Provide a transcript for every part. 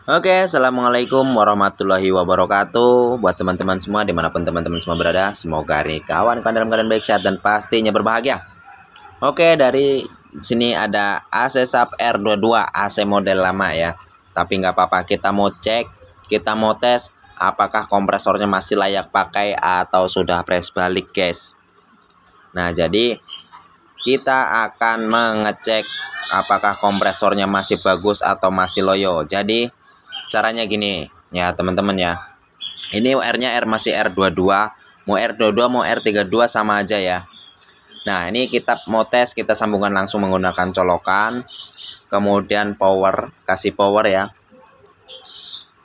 Oke, assalamualaikum warahmatullahi wabarakatuh. Buat teman-teman semua dimanapun teman-teman semua berada, semoga hari kawan dalam keadaan baik, sehat, dan pastinya berbahagia. Oke, dari sini ada AC Sub R22 AC model lama ya. Tapi nggak apa-apa, kita mau cek, kita mau tes apakah kompresornya masih layak pakai atau sudah fresh balik, guys. Nah, jadi kita akan mengecek apakah kompresornya masih bagus atau masih loyo. Jadi caranya gini ya teman-teman ya. Ini R-nya masih R22, mau R22 mau R32 sama aja ya. Nah, ini kita mau tes, kita sambungkan langsung menggunakan colokan. Kemudian power, kasih power ya.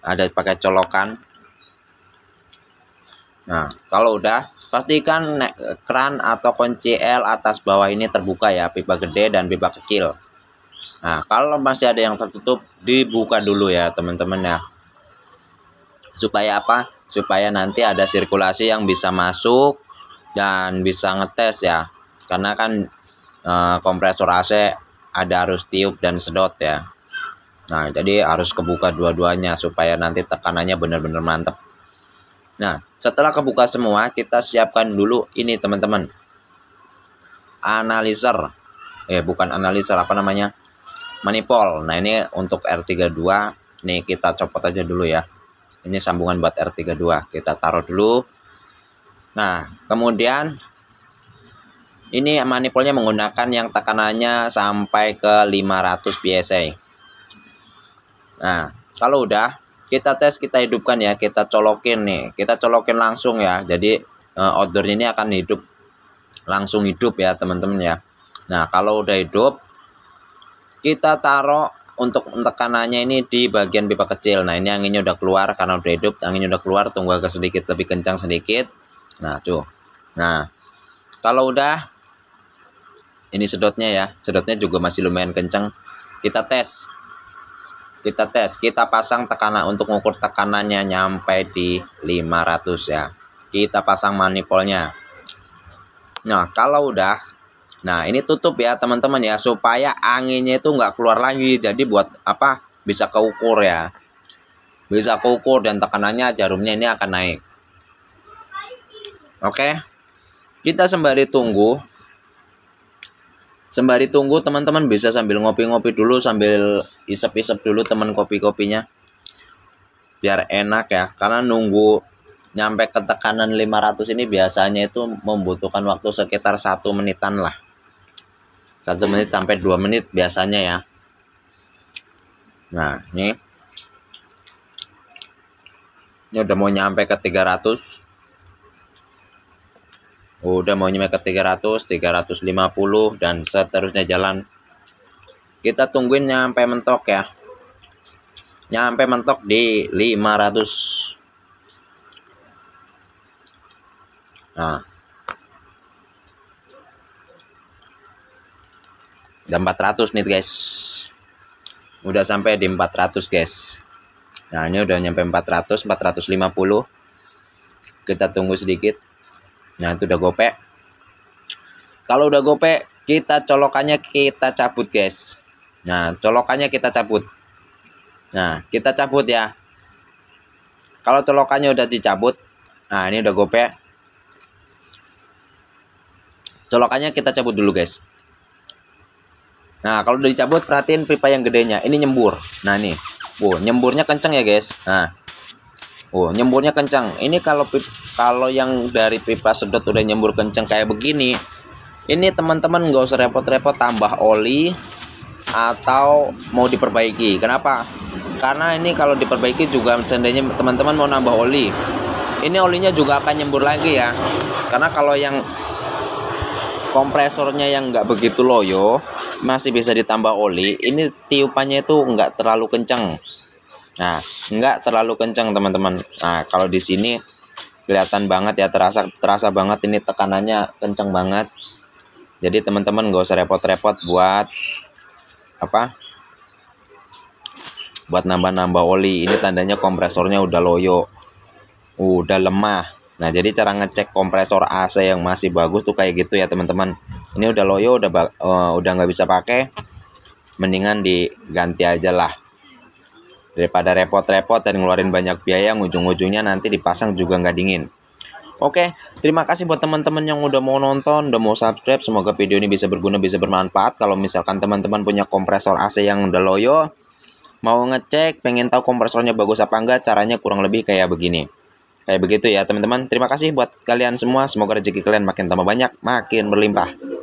Ada pakai colokan. Nah, kalau udah pastikan keran atau kunci L atas bawah ini terbuka ya, pipa gede dan pipa kecil. Nah, kalau masih ada yang tertutup, dibuka dulu ya teman-teman ya. Supaya apa? Supaya nanti ada sirkulasi yang bisa masuk dan bisa ngetes ya. Karena kan kompresor AC ada harus tiup dan sedot ya. Nah, jadi harus kebuka dua-duanya supaya nanti tekanannya benar-benar mantap. Nah, setelah kebuka semua, kita siapkan dulu ini teman-teman. Analyzer. Bukan analyzer, apa namanya? Manifold. Nah, ini untuk R32 nih kita copot aja dulu ya. Ini sambungan buat R32 kita taruh dulu. Nah, kemudian ini manifoldnya menggunakan yang tekanannya sampai ke 500 PSI. Nah, kalau udah kita tes, kita hidupkan ya, kita colokin nih, kita colokin langsung ya. Jadi outdoornya ini akan hidup, langsung hidup ya teman-teman ya. Nah, kalau udah hidup, kita taruh untuk tekanannya ini di bagian pipa kecil. Nah, ini anginnya udah keluar karena udah hidup, anginnya udah keluar, tunggu agak sedikit lebih kencang sedikit. Nah, tuh. Nah, kalau udah, ini sedotnya ya, sedotnya juga masih lumayan kencang. Kita tes, kita pasang tekanan untuk mengukur tekanannya nyampe di 500 ya. Kita pasang manifoldnya. Nah, kalau udah, nah ini tutup ya teman-teman ya, supaya anginnya itu nggak keluar lagi. Jadi buat apa, bisa keukur ya, bisa keukur dan tekanannya jarumnya ini akan naik. Oke, kita sembari tunggu teman-teman bisa sambil ngopi-ngopi dulu, sambil isep-isep dulu teman kopi-kopinya biar enak ya. Karena nunggu nyampe ke tekanan 500 ini biasanya itu membutuhkan waktu sekitar 1 menitan lah, 1 menit sampai 2 menit biasanya ya. Nah, ini udah mau nyampe ke 300. Udah mau nyampe ke 300, 350 dan seterusnya jalan. Kita tungguin nyampe mentok ya. Nyampe mentok di 500. Nah, udah 400 nih guys, udah sampai di 400 guys. Nah, ini udah nyampe 400, 450. Kita tunggu sedikit. Nah, itu udah gope. Kalau udah gope, kita colokannya kita cabut guys. Nah, colokannya kita cabut. Nah, kita cabut ya. Kalau colokannya udah dicabut, nah ini udah gope, colokannya kita cabut dulu guys. Nah, kalau udah dicabut, perhatiin pipa yang gedenya ini nyembur. Nah, nih, nyemburnya kenceng ya guys. Nah, nyemburnya kenceng. Ini kalau yang dari pipa sedot udah nyembur kenceng kayak begini, ini teman-teman nggak usah repot-repot tambah oli atau mau diperbaiki. Kenapa? Karena ini kalau diperbaiki juga seandainya teman-teman mau nambah oli, ini olinya juga akan nyembur lagi ya. Karena kalau yang kompresornya yang nggak begitu loyo, masih bisa ditambah oli, ini tiupannya itu nggak terlalu kencang. Nah, nggak terlalu kencang teman-teman. Nah, kalau di sini kelihatan banget ya, terasa banget ini tekanannya kencang banget. Jadi teman-teman nggak usah repot-repot buat apa, buat nambah-nambah oli. Ini tandanya kompresornya udah loyo, udah lemah. Nah, jadi cara ngecek kompresor AC yang masih bagus tuh kayak gitu ya teman-teman. Ini udah loyo, udah nggak bisa pakai, mendingan diganti aja lah. daripada repot-repot dan ngeluarin banyak biaya, ujung-ujungnya nanti dipasang juga nggak dingin. Oke, terima kasih buat teman-teman yang udah mau nonton, udah mau subscribe. Semoga video ini bisa berguna, bisa bermanfaat. Kalau misalkan teman-teman punya kompresor AC yang udah loyo, mau ngecek, pengen tahu kompresornya bagus apa enggak, caranya kurang lebih kayak begini. Kayak begitu ya teman-teman. Terima kasih buat kalian semua. Semoga rezeki kalian makin tambah banyak, makin berlimpah.